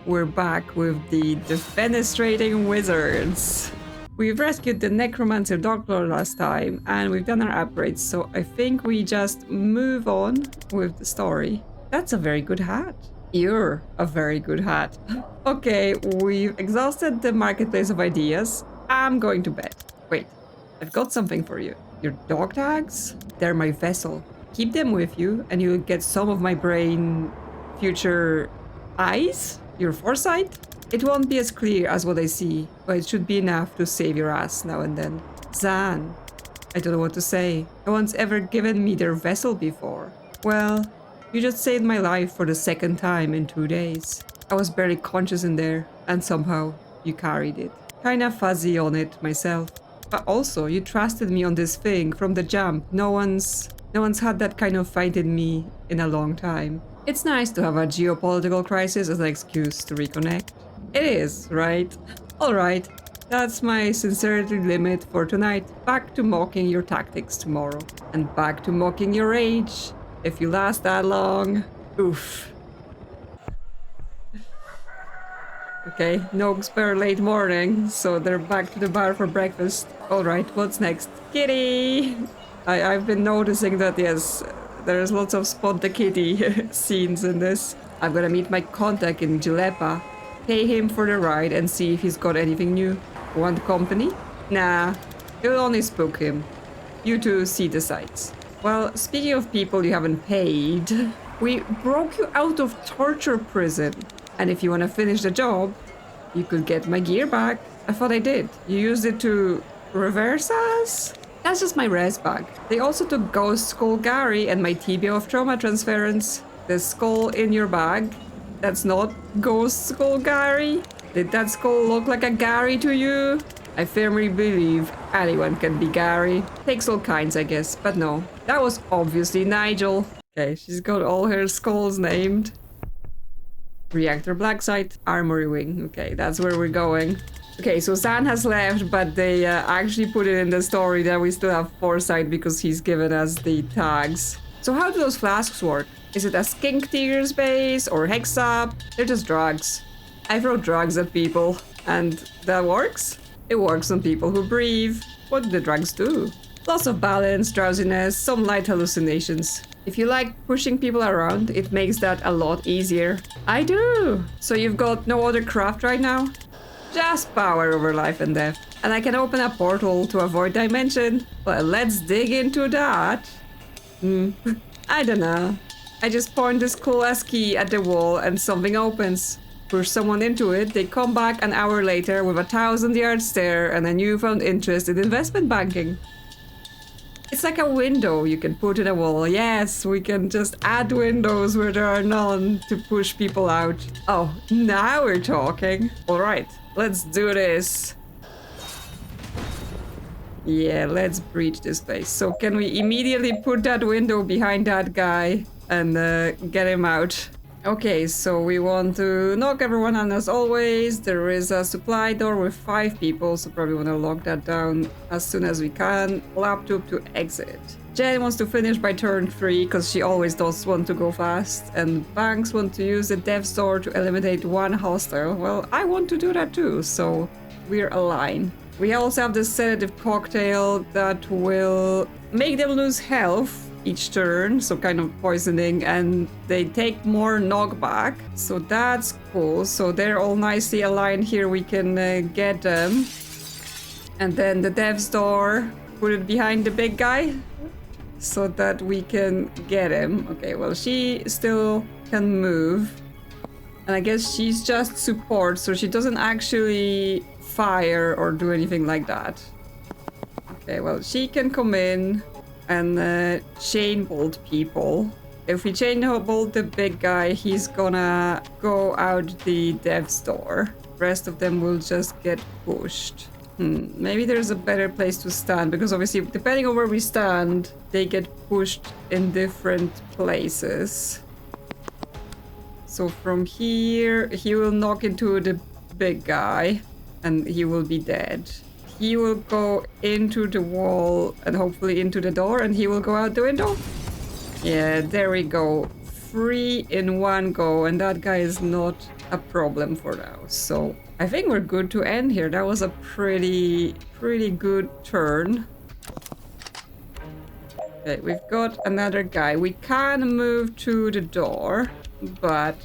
We're back with the defenestrating wizards. We've rescued the necromancer doctor last time, and we've done our upgrades, so I think we just move on with the story. That's a very good hat. You're a very good hat. Okay, we've exhausted the marketplace of ideas. I'm going to bed. Wait, I've got something for you. Your dog tags? They're my vessel. Keep them with you, and you'll get some of my brain future eyes? Your foresight? It won't be as clear as what I see, but it should be enough to save your ass now and then. Zan. I don't know what to say. No one's ever given me their vessel before. Well, you just saved my life for the second time in 2 days. I was barely conscious in there, and somehow you carried it. Kinda fuzzy on it myself. But also, you trusted me on this thing from the jump. No one's had that kind of fight in me in a long time. It's nice to have a geopolitical crisis as an excuse to reconnect. It is, right? Alright, that's my sincerity limit for tonight. Back to mocking your tactics tomorrow. And back to mocking your age, if you last that long. Oof. Okay, no spare late morning, so they're back to the bar for breakfast. Alright, what's next? Kitty! I've been noticing that, yes, there's lots of spot the kitty scenes in this. I'm gonna meet my contact in Gileppa, pay him for the ride and see if he's got anything new. Want company? Nah, it'll only spook him. You two see the sights. Well, speaking of people you haven't paid, we broke you out of torture prison. And if you want to finish the job, you could get my gear back. I thought I did. You used it to reverse us? That's just my res bag. They also took Ghost Skull Gary and my tibia of trauma transference. The skull in your bag, that's not Ghost Skull Gary? Did that skull look like a Gary to you? I firmly believe anyone can be Gary. Takes all kinds, I guess, but no. That was obviously Nigel. Okay, she's got all her skulls named. Reactor Black Site, Armory Wing. Okay, that's where we're going. Okay, so Zan has left, but they actually put it in the story that we still have foresight because he's given us the tags. So how do those flasks work? Is it a skink tears base or hex up? They're just drugs. I throw drugs at people, and that works? It works on people who breathe. What do the drugs do? Loss of balance, drowsiness, some light hallucinations. If you like pushing people around, it makes that a lot easier. I do! So you've got no other craft right now? Just power over life and death. And I can open a portal to avoid dimension. Well, let's dig into that. I don't know. I just point this cool ass key at the wall and something opens. Push someone into it, they come back an hour later with a 1,000-yard stare and a newfound interest in investment banking. It's like a window you can put in a wall. Yes, we can just add windows where there are none to push people out. Oh, now we're talking. Alright, let's do this. Yeah, let's breach this place. So can we immediately put that window behind that guy and get him out? Okay, so we want to knock everyone on as always. There is a supply door with 5 people, so probably want to lock that down as soon as we can. Laptop to exit. Jen wants to finish by turn 3 because she always does want to go fast. And Banks want to use the Death's Door to eliminate 1 hostile. Well, I want to do that too, so we're aligned. We also have the sedative cocktail that will make them lose health each turn, so kind of poisoning, and they take more knockback, so that's cool. So they're all nicely aligned here. We can get them, and then the Death's Door, put it behind the big guy so that we can get him. Okay, well, she still can move, and I guess she's just support, so she doesn't actually fire or do anything like that. Okay, well, she can come in and chain bolt people. If we chain bolt the big guy, he's gonna go out the Death's Door. Rest of them will just get pushed. Maybe there's a better place to stand, because obviously depending on where we stand, they get pushed in different places. So from here, he will knock into the big guy and he will be dead. He will go into the wall and hopefully into the door, and he will go out the window. Yeah, there we go. 3 in 1 go, and that guy is not a problem for now. So I think we're good to end here. That was a pretty good turn. Okay, we've got another guy. We can move to the door, but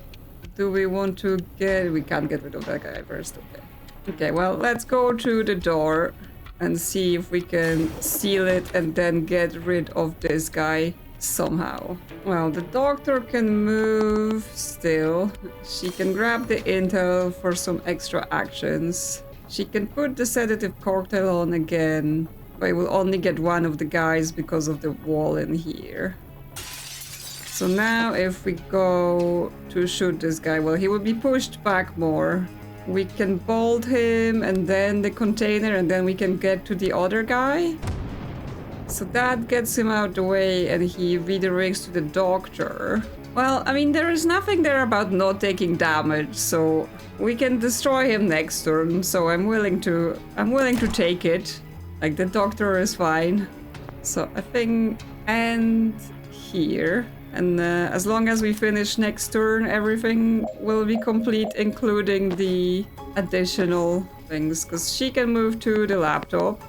do we want to get... We can't get rid of that guy first. Okay. Okay, well, let's go to the door and see if we can seal it and then get rid of this guy somehow. Well, the doctor can move still. She can grab the intel for some extra actions. She can put the sedative cocktail on again, but it will only get one of the guys because of the wall in here. So now if we go to shoot this guy, well, he will be pushed back more. We can bolt him and then the container, and then we can get to the other guy. So that gets him out the way and he redirects to the doctor. Well, I mean, there is nothing there about not taking damage, so we can destroy him next turn. So I'm willing to take it. Like, the doctor is fine. So I think end here. And as long as we finish next turn, everything will be complete, including the additional things. Because she can move to the laptop,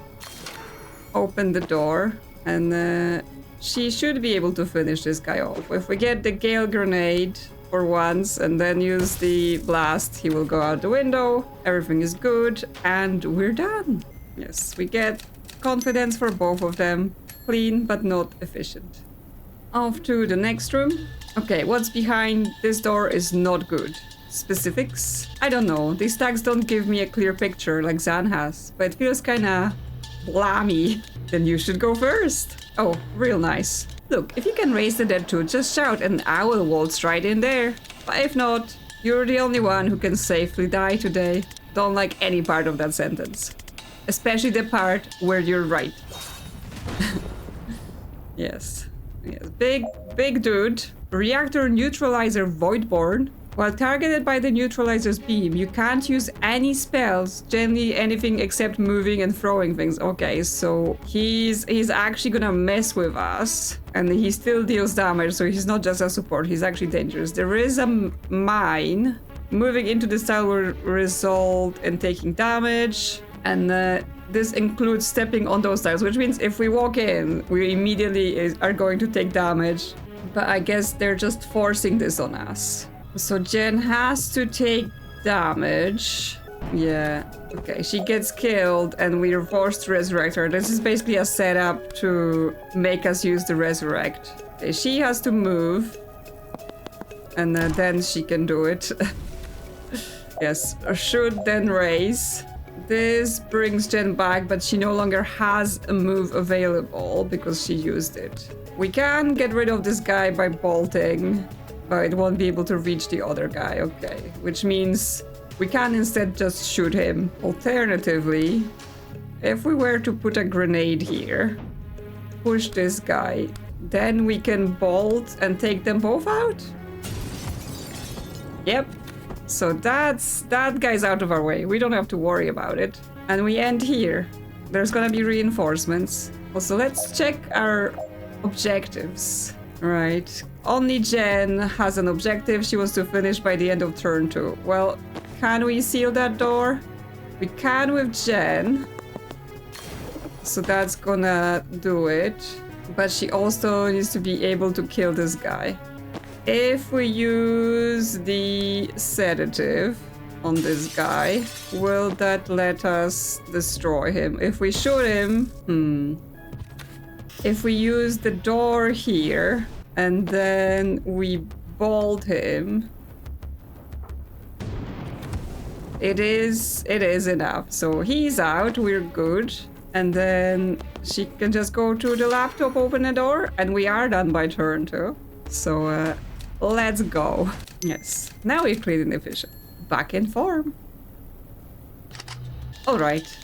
open the door, and she should be able to finish this guy off. If we get the Gale Grenade for once and then use the blast, he will go out the window. Everything is good, and we're done. Yes, we get confidence for both of them. Clean, but not efficient. Off to the next room. Okay, what's behind this door is not good. Specifics? I don't know. These tags don't give me a clear picture like Zan has, but it feels kinda blammy. Then you should go first. Oh, real nice. Look, if you can raise the dead tooth, just shout and I will waltz right in there. But if not, you're the only one who can safely die today. Don't like any part of that sentence. Especially the part where you're right. Yes. Yes, big dude. Reactor neutralizer Voidborn. While targeted by the neutralizer's beam, you can't use any spells, generally anything except moving and throwing things. Okay, so he's actually gonna mess with us, and he still deals damage, so he's not just a support, he's actually dangerous. There is a mine. Moving into the style will result in taking damage, and this includes stepping on those tiles, which means if we walk in, we immediately are going to take damage. But I guess they're just forcing this on us. So Jen has to take damage. Yeah, okay, she gets killed and we are forced to resurrect her. This is basically a setup to make us use the resurrect. Okay, she has to move. And then she can do it. Yes, should then raise. This brings Jen back, but she no longer has a move available because she used it. We can get rid of this guy by bolting, but it won't be able to reach the other guy. Okay, which means we can instead just shoot him. Alternatively, if we were to put a grenade here, push this guy, then we can bolt and take them both out? Yep. So that guy's out of our way. We don't have to worry about it. And we end here. There's gonna be reinforcements. Also, let's check our objectives. Right. Only Jen has an objective. She wants to finish by the end of turn 2. Well, can we seal that door? We can with Jen. So that's gonna do it. But she also needs to be able to kill this guy. If we use the sedative on this guy, will that let us destroy him? If we shoot him, If we use the door here and then we bolt him, it is enough. So he's out, we're good. And then she can just go to the laptop, open the door, and we are done by turn 2. So, let's go. Yes, now we've cleared and efficient. Back in form. Alright,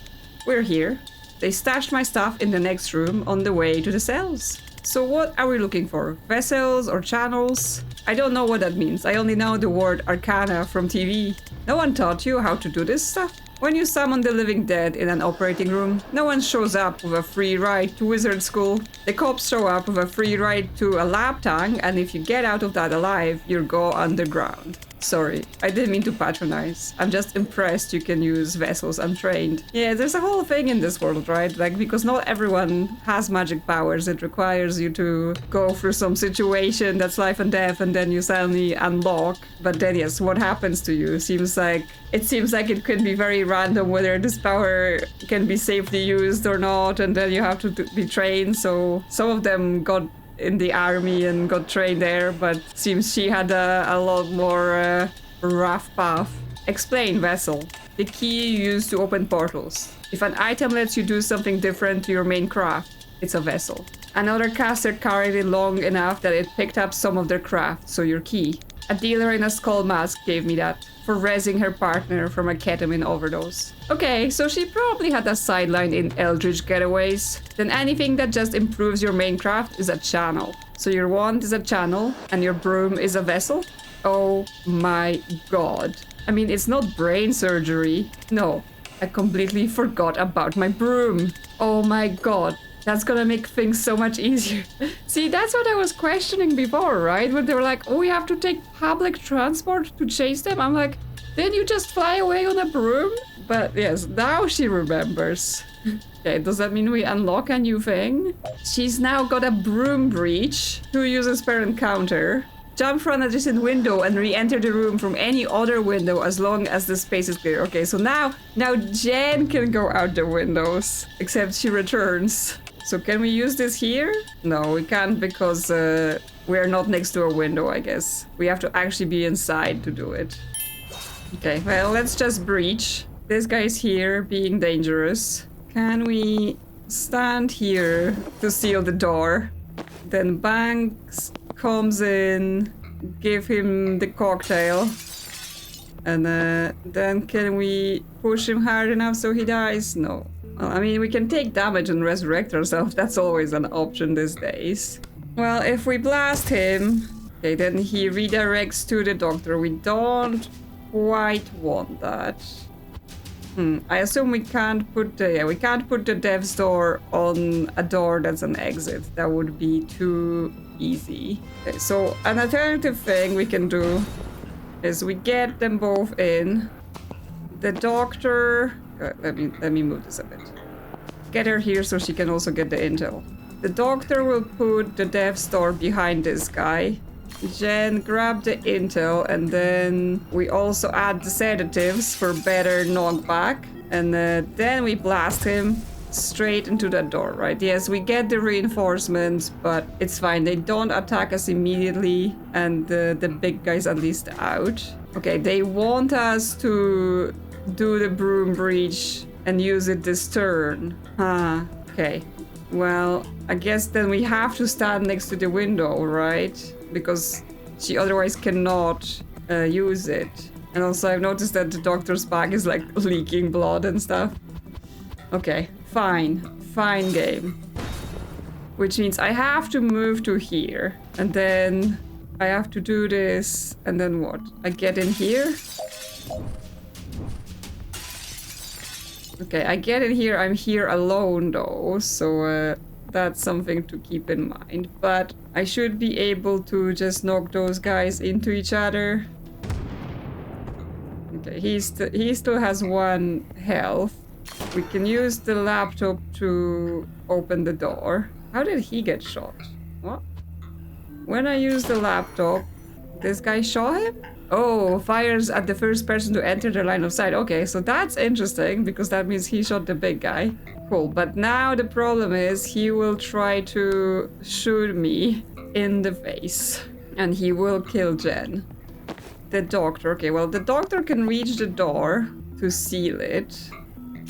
we're here. They stashed my stuff in the next room on the way to the cells. So what are we looking for? Vessels or channels? I don't know what that means. I only know the word arcana from TV. No one taught you how to do this stuff? When you summon the living dead in an operating room, no one shows up with a free ride to wizard school. The cops show up with a free ride to a lab tank, and if you get out of that alive, you go underground. Sorry, I didn't mean to patronize. I'm just impressed you can use vessels untrained. Yeah, there's a whole thing in this world, right? Like, because not everyone has magic powers. It requires you to go through some situation that's life and death, and then you suddenly unlock. But then, yes, what happens to you? It seems like it could be very random whether this power can be safely used or not, and then you have to be trained. So some of them got in the army and got trained there, but seems she had a lot more rough path. Explain, vessel. The key you use to open portals. If an item lets you do something different to your main craft, it's a vessel. Another caster carried it long enough that it picked up some of their craft, so your key. A dealer in a skull mask gave me that for raising her partner from a ketamine overdose. Okay, so she probably had a sideline in Eldritch Getaways. Then anything that just improves your main craft is a channel. So your wand is a channel and your broom is a vessel? Oh my god. I mean, it's not brain surgery. No, I completely forgot about my broom. Oh my god. That's gonna make things so much easier. See, that's what I was questioning before, right? When they were like, oh, we have to take public transport to chase them. I'm like, didn't you just fly away on a broom? But yes, now she remembers. Okay, does that mean we unlock a new thing? She's now got a Broome Breach. 2 uses per encounter. Jump from an adjacent window and re-enter the room from any other window as long as the space is clear. Okay, so now Jen can go out the windows. Except she returns. So can we use this here? No, we can't because we're not next to a window, I guess. We have to actually be inside to do it. Okay, well, let's just breach. This guy's here, being dangerous. Can we stand here to seal the door? Then Banks comes in, give him the cocktail. And then can we push him hard enough so he dies? No. Well, I mean, we can take damage and resurrect ourselves. That's always an option these days. Well, if we blast him, okay, then he redirects to the doctor. We don't quite want that. I assume we can't put the death's door on a door that's an exit. That would be too easy. Okay, so an alternative thing we can do is we get them both in. The doctor... let me move this a bit. Get her here so she can also get the intel. The doctor will put the death's door behind this guy. Jen, grab the intel, and then we also add the sedatives for better knockback. And then we blast him straight into that door, right? Yes, we get the reinforcements, but it's fine. They don't attack us immediately, and the big guy's at least out. Okay, they want us to do the Broome Breach and use it this turn. Okay. Well, I guess then we have to stand next to the window, right? Because she otherwise cannot use it. And also I've noticed that the doctor's bag is like leaking blood and stuff. Okay, fine. Fine game. Which means I have to move to here. And then I have to do this. And then what? I get in here? Okay, I get in here. I'm here alone though, so that's something to keep in mind. But I should be able to just knock those guys into each other. Okay, he still has 1 health. We can use the laptop to open the door. How did he get shot? What? When I use the laptop, this guy shot him? Oh, fires at the first person to enter the line of sight. Okay, so that's interesting because that means he shot the big guy. Cool, but now the problem is he will try to shoot me in the face. And he will kill Jen. The doctor. Okay, well, the doctor can reach the door to seal it.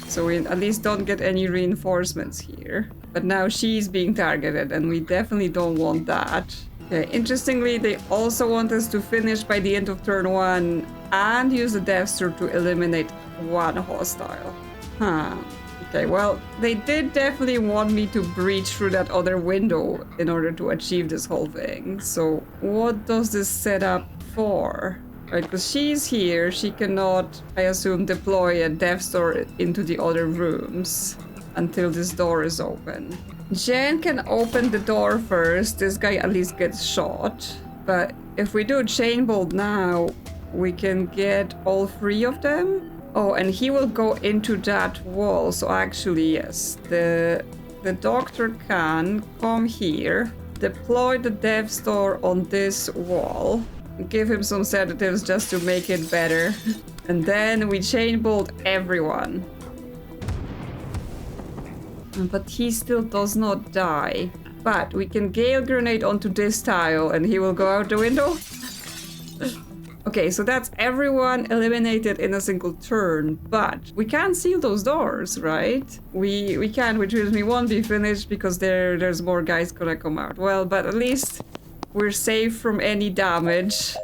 So we at least don't get any reinforcements here. But now she's being targeted and we definitely don't want that. Okay, interestingly, they also want us to finish by the end of turn 1 and use the Deathster to eliminate 1 hostile. Okay, well, they did definitely want me to breach through that other window in order to achieve this whole thing. So what does this set up for? Right, because she's here, she cannot, I assume, deploy a Deathster into the other rooms until this door is open. Jen can open the door first. This guy at least gets shot. But if we do Chain Bolt now, we can get all 3 of them. Oh, and he will go into that wall. So actually, yes, the doctor can come here, deploy the dev store on this wall, give him some sedatives just to make it better, and then we chain bolt everyone. But he still does not die. But we can gale grenade onto this tile and he will go out the window. Okay, so that's everyone eliminated in a single turn, but we can't seal those doors, right? We can't, which means we won't be finished because there's more guys gonna come out. Well, but at least we're safe from any damage.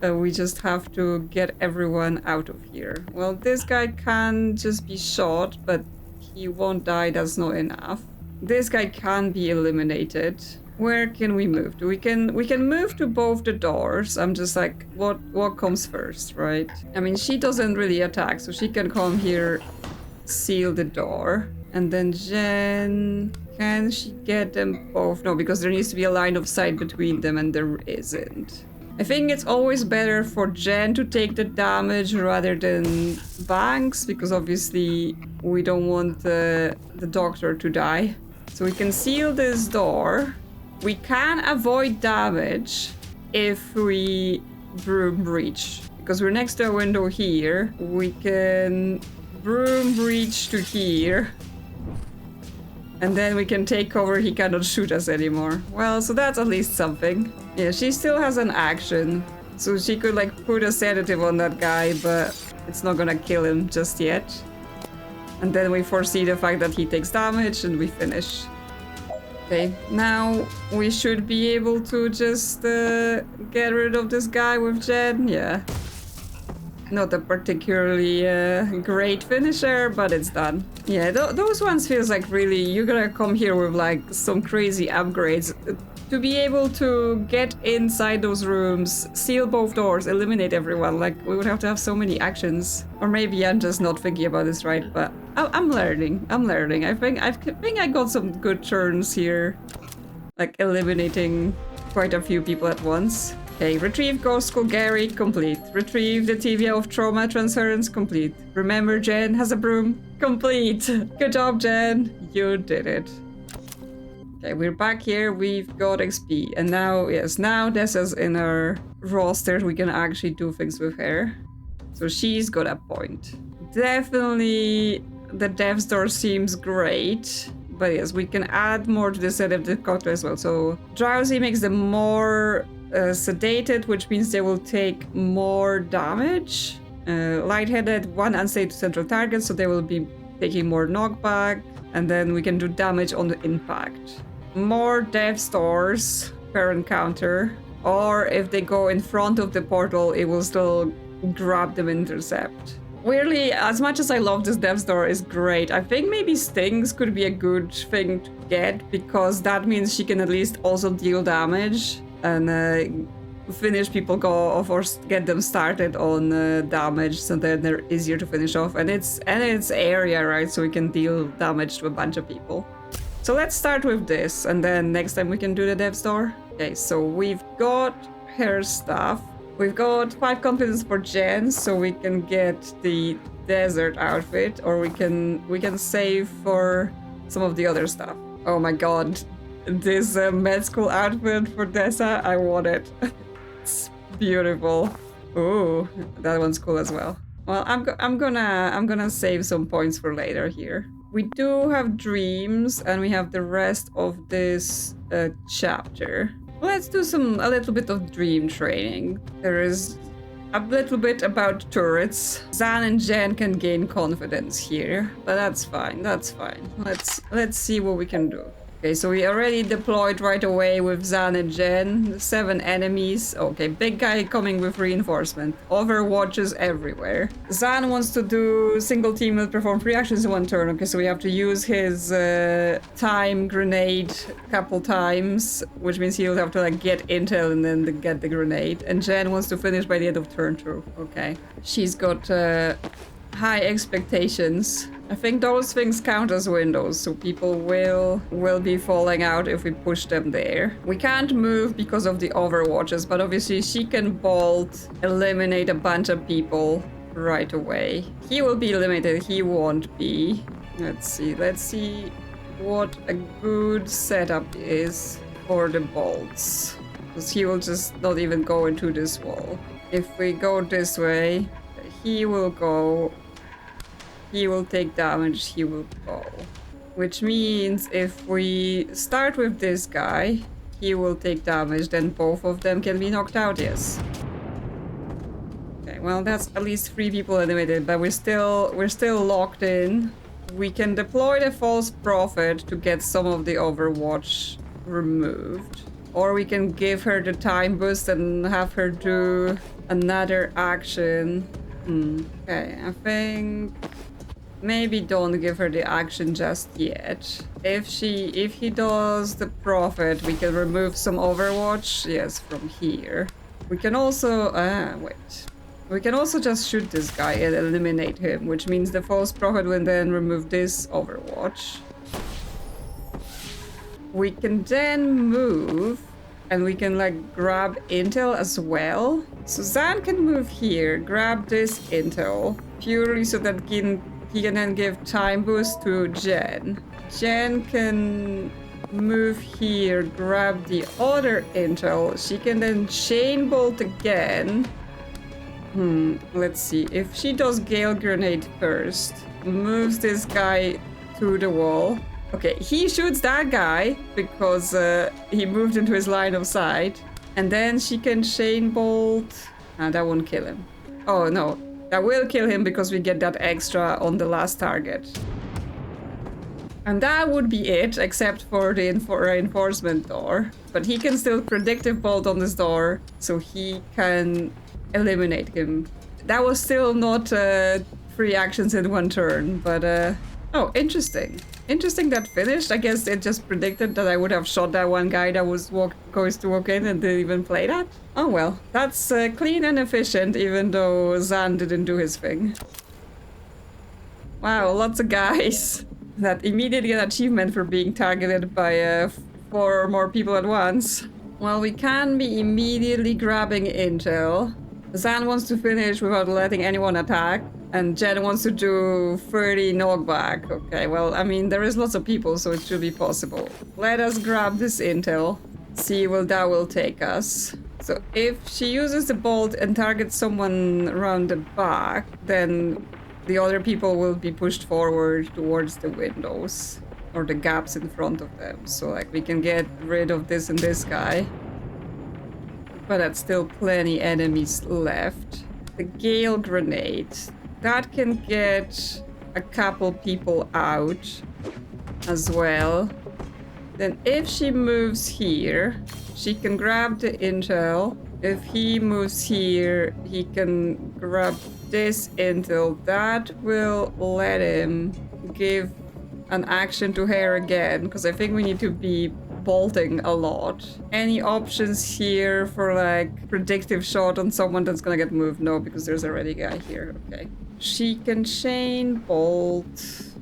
We just have to get everyone out of here. Well, this guy can just be shot, but he won't die, that's not enough. This guy can be eliminated. Where can we move to? We can move to both the doors. I'm just like, what comes first, right? I mean, she doesn't really attack, so she can come here, seal the door. And then Jen, can she get them both? No, because there needs to be a line of sight between them, and there isn't. I think it's always better for Jen to take the damage rather than Banks, because obviously we don't want the doctor to die. So we can seal this door. We can avoid damage if we Broome Breach, because we're next to a window here. We can Broome Breach to here. And then we can take cover, he cannot shoot us anymore. Well, so that's at least something. Yeah, she still has an action. So she could like put a sedative on that guy, but it's not gonna kill him just yet. And then we foresee the fact that he takes damage and we finish. Okay, now we should be able to just get rid of this guy with Jen. Yeah. Not a particularly great finisher, but it's done. Yeah, those ones feels like really you're gonna come here with like some crazy upgrades to be able to get inside those rooms, seal both doors, eliminate everyone. Like we would have to have so many actions. Or maybe I'm just not thinking about this right, but I'm learning. I think I got some good turns here, like eliminating quite a few people at once. Okay, retrieve Ghost Skull Gary, complete. Retrieve the TVA of Trauma Transference, complete. Remember Jen has a broom, complete. Good job, Jen. You did it. Okay, we're back here. We've got XP. And now, yes, now this is in our roster. We can actually do things with her. So she's got a point. Definitely the dev store seems great. But yes, we can add more to the set of the cocktail as well. So drowsy makes them more sedated, which means they will take more damage. Lightheaded, 1 unstable central target, so they will be taking more knockback. And then we can do damage on the impact. More dev stores per encounter. Or if they go in front of the portal, it will still grab them, intercept. Weirdly, as much as I love this dev store, is great. I think maybe stings could be a good thing to get, because that means she can at least also deal damage and finish people go off or get them started on damage, so that they're easier to finish off. And it's area, right? So we can deal damage to a bunch of people. So let's start with this, and then next time we can do the dev store. Okay, so we've got her stuff. We've got 5 confidence for Jen, so we can get the desert outfit, or we can save for some of the other stuff. Oh my god, this med school outfit for Dessa, I want it. It's beautiful. Ooh, that one's cool as well. Well, I'm gonna save some points for later here. We do have dreams, and we have the rest of this chapter. Let's do a little bit of dream training. There is a little bit about turrets. Zan and Jen can gain confidence here, but that's fine. Let's see what we can do. Okay, so we already deployed right away with Zan and Jen. 7 enemies. Okay, big guy coming with reinforcement. Overwatches everywhere. Zan wants to do single team will perform 3 actions in 1 turn. Okay, so we have to use his time grenade a couple times, which means he'll have to like get intel and then get the grenade. And Jen wants to finish by the end of turn 2. Okay. She's got high expectations. I think those things count as windows, so people will be falling out if we push them there. We can't move because of the overwatches, but obviously she can bolt, eliminate a bunch of people right away. He will be eliminated, he won't be. Let's see what a good setup is for the bolts. Because he will just not even go into this wall. If we go this way, he will go. He will take damage, he will go. Which means if we start with this guy, he will take damage, then both of them can be knocked out, yes. Okay, well that's at least 3 people eliminated, but we're still locked in. We can deploy the false prophet to get some of the overwatch removed. Or we can give her the time boost and have her do another action. Okay, I think maybe don't give her the action just yet. If he does the prophet, we can remove some overwatch. Yes, from here. We can also wait. We can also just shoot this guy and eliminate him, which means the false prophet will then remove this overwatch. We can then move and we can like grab intel as well. So Zan can move here, grab this intel purely so that he can then give time boost to Jen. Jen can move here, grab the other intel. She can then chain bolt again. Let's see. If she does Gale Grenade first, moves this guy to the wall. Okay, he shoots that guy because he moved into his line of sight. And then she can chain bolt. That won't kill him. Oh no, that will kill him because we get that extra on the last target. And that would be it, except for the reinforcement door. But he can still predictive bolt on this door, so he can eliminate him. That was still not 3 actions in 1 turn, but oh, interesting. Interesting that finished. I guess it just predicted that I would have shot that one guy that was going to walk in and didn't even play that. Oh well, that's clean and efficient, even though Zan didn't do his thing. Wow, lots of guys. That immediately an achievement for being targeted by 4 or more people at once. Well, we can be immediately grabbing intel. Zan wants to finish without letting anyone attack. And Jen wants to do 30 knockback. Okay, well, I mean, there is lots of people, so it should be possible. Let us grab this intel. See where that will take us. So if she uses the bolt and targets someone around the back, then the other people will be pushed forward towards the windows. Or the gaps in front of them. So, like, we can get rid of this and this guy. But that's still plenty enemies left. The Gale Grenade. That can get a couple people out as well. Then if she moves here, she can grab the intel. If he moves here, he can grab this intel. That will let him give an action to her again, because I think we need to be bolting a lot. Any options here for like predictive shot on someone that's gonna get moved? No, because there's already a guy here. Okay. She can chain bolt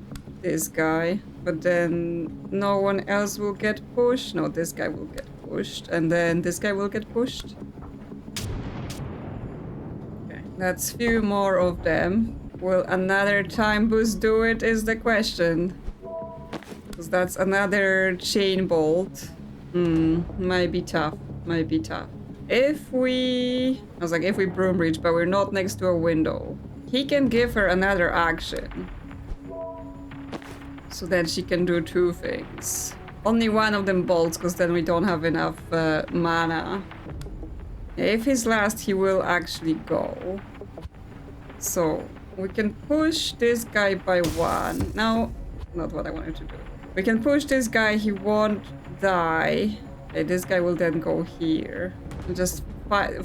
this guy, but then no one else will get pushed. No, this guy will get pushed, and then this guy will get pushed. Okay, that's few more of them. Will another time boost do it is the question. Because that's another chain bolt. Might be tough. Might be tough. If we Broome Breach, but we're not next to a window. He can give her another action. So that she can do 2 things. Only one of them bolts, because then we don't have enough mana. If he's last, he will actually go. So, we can push this guy by 1. No, not what I wanted to do. We can push this guy, he won't die. Okay, this guy will then go here. Just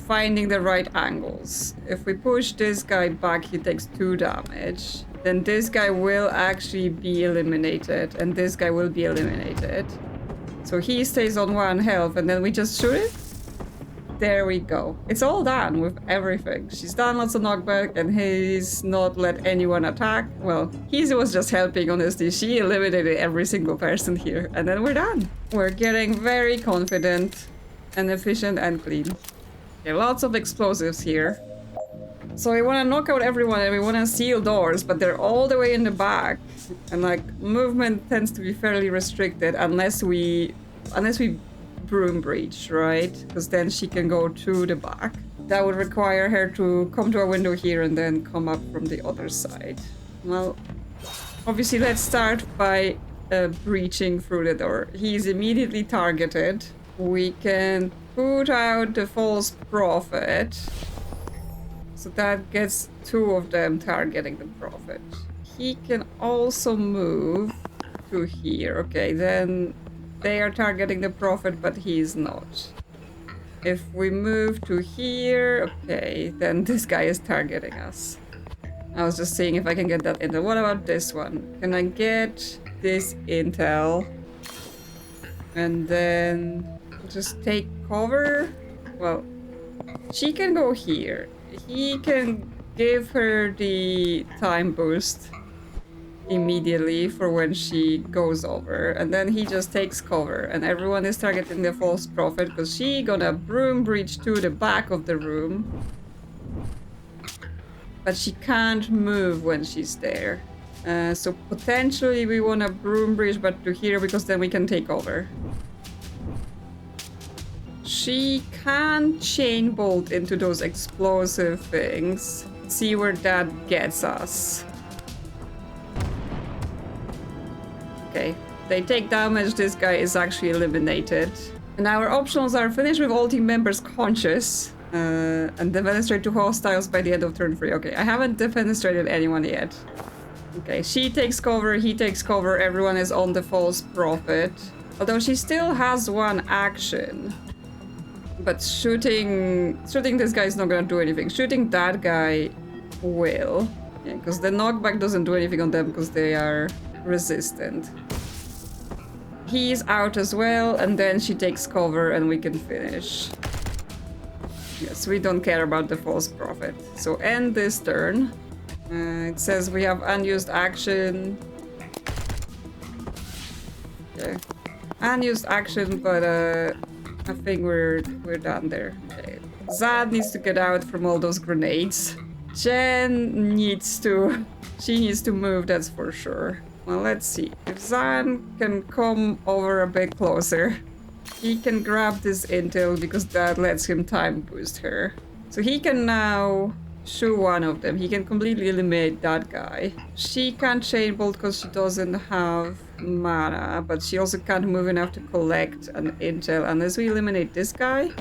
finding the right angles. If we push this guy back, he takes 2 damage. Then this guy will actually be eliminated, and this guy will be eliminated. So he stays on 1 health, and then we just shoot it? There we go. It's all done with everything. She's done lots of knockback and he's not let anyone attack. Well, he was just helping, honestly. She eliminated every single person here. And then we're done. We're getting very confident and efficient and clean. Okay, lots of explosives here. So we want to knock out everyone and we want to seal doors, but they're all the way in the back. And like, movement tends to be fairly restricted unless we Broome Breach, right? Because then she can go to the back. That would require her to come to a window here and then come up from the other side. Well, obviously let's start by breaching through the door. He's immediately targeted. We can put out the false prophet. So that gets 2 of them targeting the prophet. He can also move to here. Okay, then they are targeting the prophet, but he's not. If we move to here, okay, then this guy is targeting us. I was just seeing if I can get that intel. What about this one? Can I get this intel? And then just take cover? Well, she can go here. He can give her the time boost immediately for when she goes over, and then he just takes cover and everyone is targeting the false prophet because she gonna Broome Breach to the back of the room, but she can't move when she's there. So potentially we want to Broome Breach but to here because then we can take over. She can chain bolt into those explosive things. See where that gets us. Okay, they take damage, this guy is actually eliminated. And our optionals are finish with all team members conscious and defenestrate to hostiles by the end of turn 3. Okay, I haven't defenestrated anyone yet. Okay, she takes cover, he takes cover, everyone is on the false prophet. Although she still has 1 action. But shooting this guy is not gonna do anything. Shooting that guy will. Yeah, because the knockback doesn't do anything on them because they are resistant. He's out as well, and then she takes cover and we can finish. Yes, we don't care about the false prophet. So end this turn. It says we have unused action. Okay. Unused action, but I think we're done there. Okay. Zad needs to get out from all those grenades. Jen needs to... She needs to move, that's for sure. Well, let's see. If Zan can come over a bit closer, he can grab this intel because that lets him time boost her. So he can now shoot one of them. He can completely eliminate that guy. She can't chain bolt because she doesn't have mana, but she also can't move enough to collect an intel unless we eliminate this guy.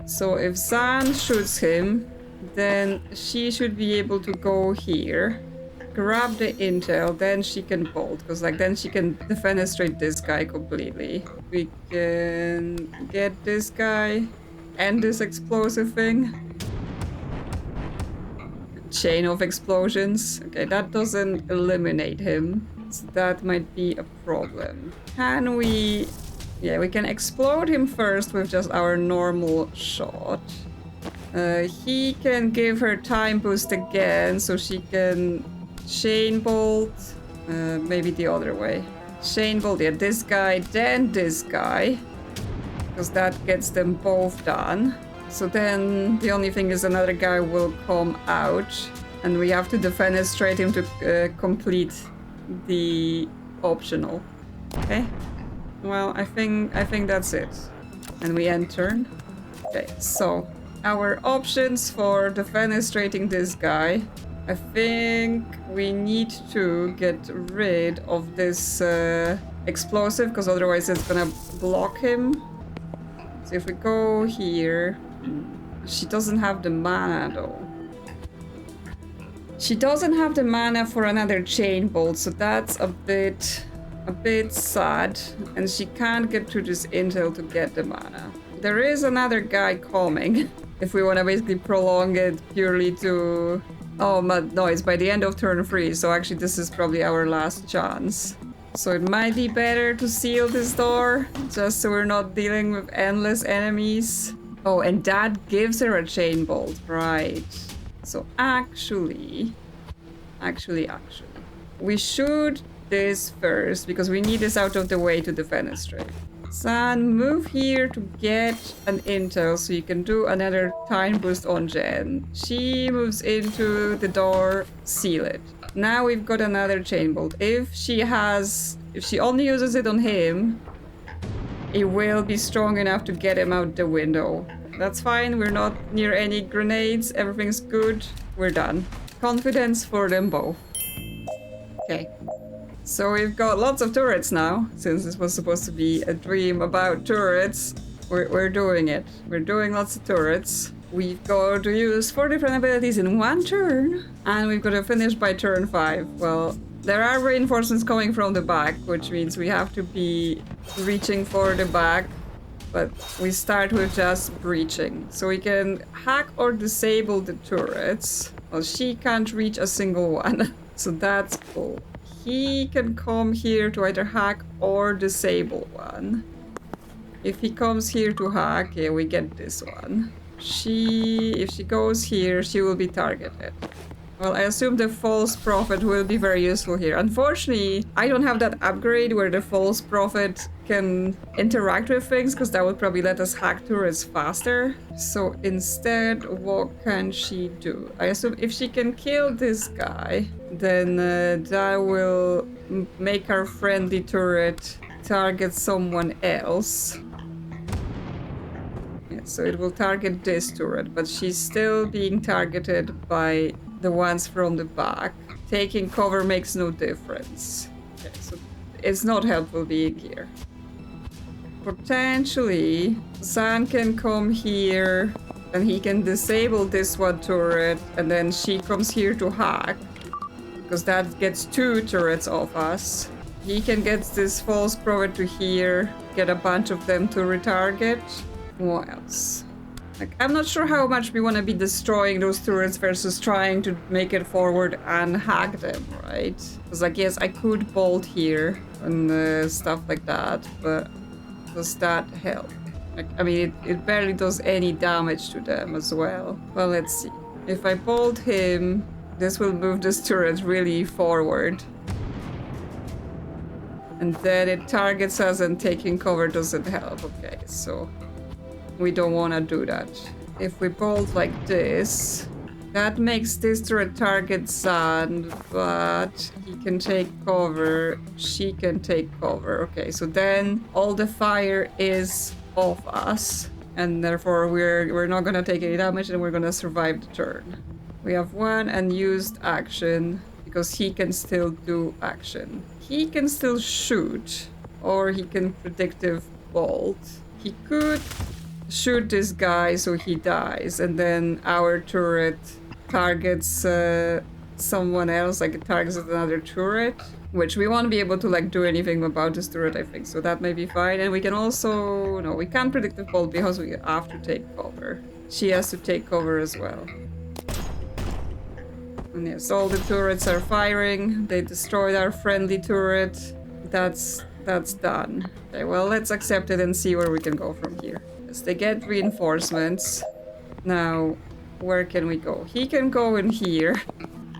So if Zan shoots him, then she should be able to go here, grab the intel, then she can bolt, because like then she can defenestrate this guy completely. We can get this guy and this explosive thing. Chain of explosions. Okay, that doesn't eliminate him, so that might be a problem. Can we... Yeah, we can explode him first with just our normal shot. He can give her time boost again, so she can chain bolt. Maybe the other way. Chain bolt, yeah, this guy, then this guy. Because that gets them both done. So then the only thing is another guy will come out. And we have to defenestrate him to complete the optional. Okay. Well, I think that's it. And we end turn. Okay, so our options for defenestrating this guy. I think we need to get rid of this explosive, because otherwise it's gonna block him. So if we go here... She doesn't have the mana though. She doesn't have the mana for another chain bolt, so that's a bit sad. And she can't get to this intel to get the mana. There is another guy coming. If we want to basically prolong it purely to... Oh, but no, it's by the end of turn 3, so actually this is probably our last chance. So it might be better to seal this door, just so we're not dealing with endless enemies. Oh, and that gives her a chain bolt, right? So actually, we should this first because we need this out of the way to defenestrate. San, move here to get an intel so you can do another time boost on Jen. She moves into the door, seal it. Now we've got another chain bolt. If she only uses it on him, it will be strong enough to get him out the window. That's fine, we're not near any grenades, everything's good, we're done. Confidence for them both. Okay. So we've got lots of turrets now, since this was supposed to be a dream about turrets. We're doing it. We're doing lots of turrets. We've got to use 4 different abilities in 1 turn, and we've got to finish by turn 5. Well, there are reinforcements coming from the back, which means we have to be reaching for the back, but we start with just breaching. So we can hack or disable the turrets. Well, she can't reach a single one, so that's cool. He can come here to either hack or disable one. If he comes here to hack, yeah, we get this one. If she goes here, she will be targeted. Well, I assume the false prophet will be very useful here. Unfortunately, I don't have that upgrade where the false prophet can interact with things, because that would probably let us hack turrets faster. So instead, what can she do? I assume if she can kill this guy, then that will make our friendly turret target someone else. Yeah, so it will target this turret, but she's still being targeted by the ones from the back. Taking cover makes no difference. Okay, so it's not helpful being here. Potentially, San can come here and he can disable this one turret, and then she comes here to hack, because that gets 2 turrets off us. He can get this false prophet to here, get a bunch of them to retarget. What else? Like, I'm not sure how much we want to be destroying those turrets versus trying to make it forward and hack them, right? Because, like, yes, I could bolt here and stuff like that, but does that help? Like, I mean, it barely does any damage to them as well. Well, let's see. If I bolt him, this will move this turret really forward. And then it targets us and taking cover doesn't help. Okay, so we don't want to do that. If we bolt like this, that makes this turret target Sand, but he can take cover, she can take cover. Okay, so then all the fire is off us, and therefore we're not gonna take any damage, and we're gonna survive the turn. We have 1 unused action, because he can still do action. He can still shoot, or he can predictive bolt. He could shoot this guy so he dies, and then our turret targets someone else, like it targets another turret, which we won't be able to like do anything about this turret, I think, so that may be fine. And we can also, no, we can't predictive bolt because we have to take cover. She has to take cover as well. And yes, all the turrets are firing. They destroyed our friendly turret. That's done. Okay, well, let's accept it and see where we can go from here. Yes, they get reinforcements. Now, where can we go? He can go in here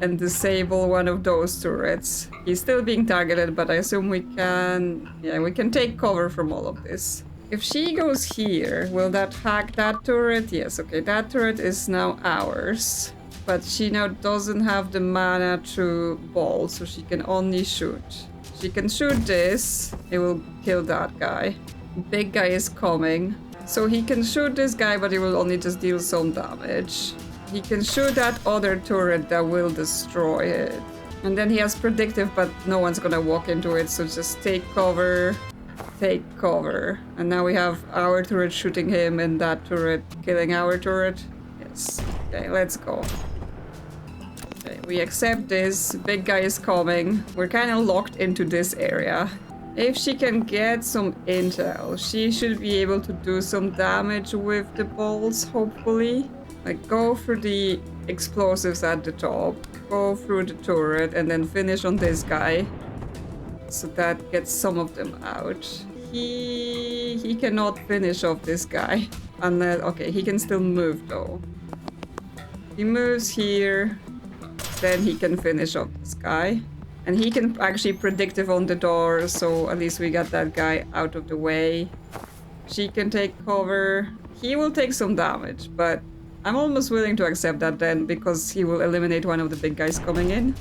and disable one of those turrets. He's still being targeted, but I assume we can take cover from all of this. If she goes here, will that hack that turret? Yes, okay, that turret is now ours. But she now doesn't have the mana to bolt, so she can only shoot. She can shoot this, it will kill that guy. Big guy is coming. So he can shoot this guy, but he will only just deal some damage. He can shoot that other turret that will destroy it. And then he has predictive, but no one's gonna walk into it, so just take cover. Take cover. And now we have our turret shooting him and that turret killing our turret. Yes. Okay, let's go. Okay, we accept this. Big guy is coming. We're kind of locked into this area. If she can get some intel, she should be able to do some damage with the bolts, hopefully. Like, go through the explosives at the top, go through the turret, and then finish on this guy. So that gets some of them out. He cannot finish off this guy. Unless, okay, he can still move though. He moves here, then he can finish off this guy. And he can actually predictive on the door, so at least we got that guy out of the way. She can take cover. He will take some damage, but I'm almost willing to accept that then, because he will eliminate one of the big guys coming in.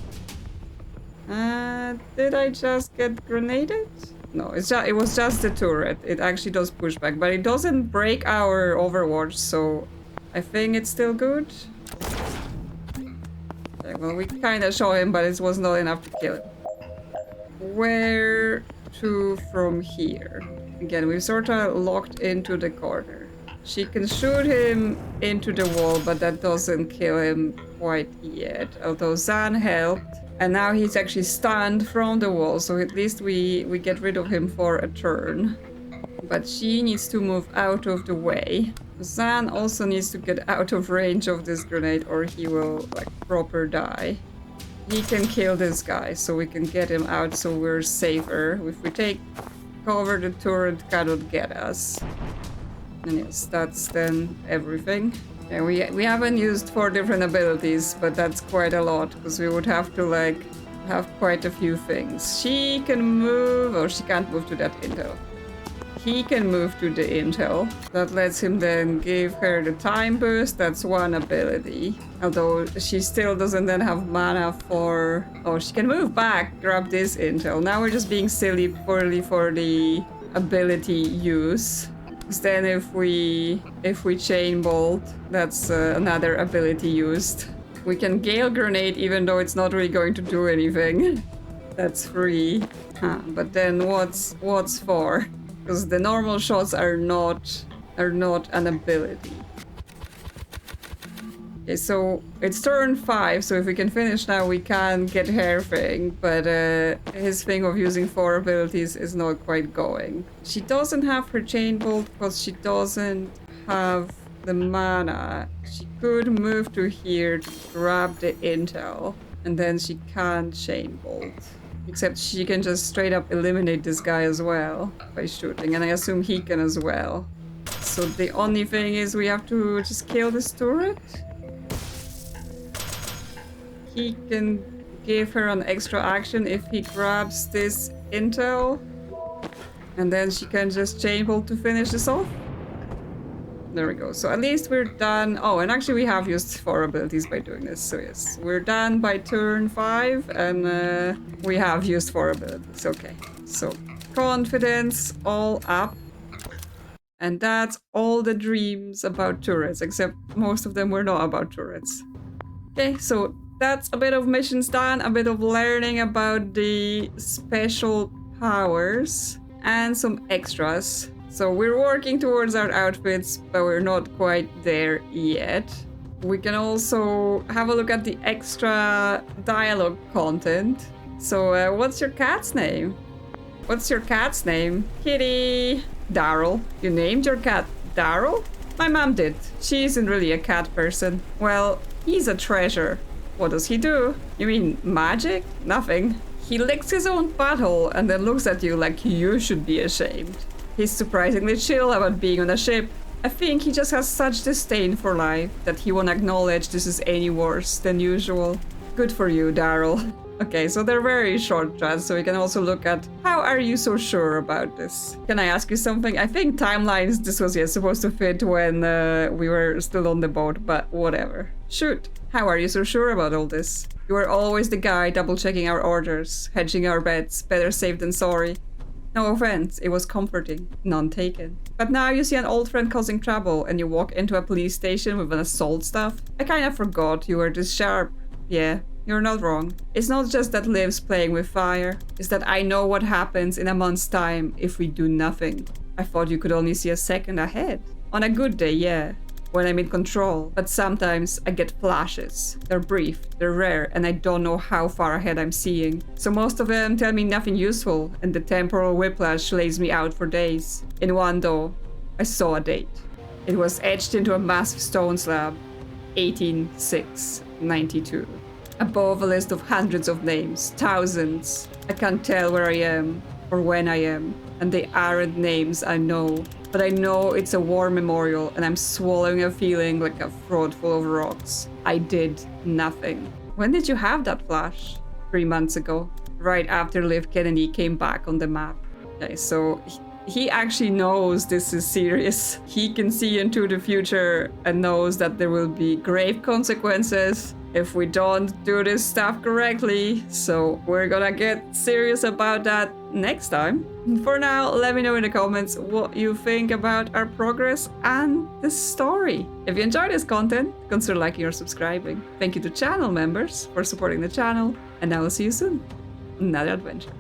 Did I just get grenaded? No, it was just the turret. It actually does pushback, but it doesn't break our Overwatch, so I think it's still good. Okay, well, we kind of saw him, but it was not enough to kill him. Where to from here? Again, we've sort of locked into the corner. She can shoot him into the wall, but that doesn't kill him quite yet. Although Zan helped. And now he's actually stunned from the wall, so at least we get rid of him for a turn. But she needs to move out of the way. Zan also needs to get out of range of this grenade, or he will, like, proper die. He can kill this guy, so we can get him out so we're safer. If we take cover, the turret cannot get us. And yes, that's then everything. Yeah, we haven't used 4 different abilities, but that's quite a lot, because we would have to, like, have quite a few things. She can move, or she can't move to that intel. He can move to the intel. That lets him then give her the time boost. That's one ability. Although she still doesn't then have mana for... Oh, she can move back, grab this intel. Now we're just being silly purely for the ability use. Then if we chain bolt, that's another ability used. We can gale grenade even though it's not really going to do anything. That's free. Huh, but then what's for? Because the normal shots are not an ability. Okay, so it's turn 5, so if we can finish now, we can get her thing, but his thing of using 4 abilities is not quite going. She doesn't have her chain bolt because she doesn't have the mana. She could move to here to grab the intel, and then she can't chain bolt. Except she can just straight up eliminate this guy as well by shooting, and I assume he can as well. So the only thing is we have to just kill this turret. He can give her an extra action if he grabs this intel. And then she can just chain bolt to finish this off. There we go. So at least we're done. Oh, and actually we have used 4 abilities by doing this. So yes, we're done by turn 5 and we have used 4 abilities. Okay, so confidence all up. And that's all the dreams about turrets, except most of them were not about turrets. Okay, so that's a bit of missions done, a bit of learning about the special powers and some extras. So we're working towards our outfits, but we're not quite there yet. We can also have a look at the extra dialogue content. So what's your cat's name? What's your cat's name? Kitty. Daryl. You named your cat Daryl? My mom did. She isn't really a cat person. Well, he's a treasure. What does he do? You mean magic? Nothing. He licks his own butthole and then looks at you like you should be ashamed. He's surprisingly chill about being on a ship. I think he just has such disdain for life that he won't acknowledge this is any worse than usual. Good for you, Daryl. Okay, so they're very short chats, so we can also look at how are you so sure about this? Can I ask you something? I think timelines, this was supposed to fit when we were still on the boat, but whatever. Shoot. How are you so sure about all this? You are always the guy double-checking our orders, hedging our bets, better safe than sorry. No offense, it was comforting, none taken. But now you see an old friend causing trouble and you walk into a police station with an assault staff? I kind of forgot you were this sharp. Yeah, you're not wrong. It's not just that Liv's playing with fire, it's that I know what happens in a month's time if we do nothing. I thought you could only see a second ahead. On a good day, yeah. When I'm in control, but sometimes I get flashes. They're brief, they're rare, and I don't know how far ahead I'm seeing. So most of them tell me nothing useful, and the temporal whiplash lays me out for days. In one though, I saw a date. It was etched into a massive stone slab. 18/6/92. Above a list of hundreds of names, thousands. I can't tell where I am, or when I am, and they aren't names I know. but I know it's a war memorial and I'm swallowing a feeling like a throat full of rocks. I did nothing. When did you have that flash? 3 months ago, right after Liv Kennedy came back on the map. Okay, so he actually knows this is serious. He can see into the future and knows that there will be grave consequences if we don't do this stuff correctly. So we're gonna get serious about that next time. For now, let me know in the comments what you think about our progress and the story. If you enjoy this content, consider liking or subscribing. Thank you to channel members for supporting the channel, and I will see you soon. Another adventure.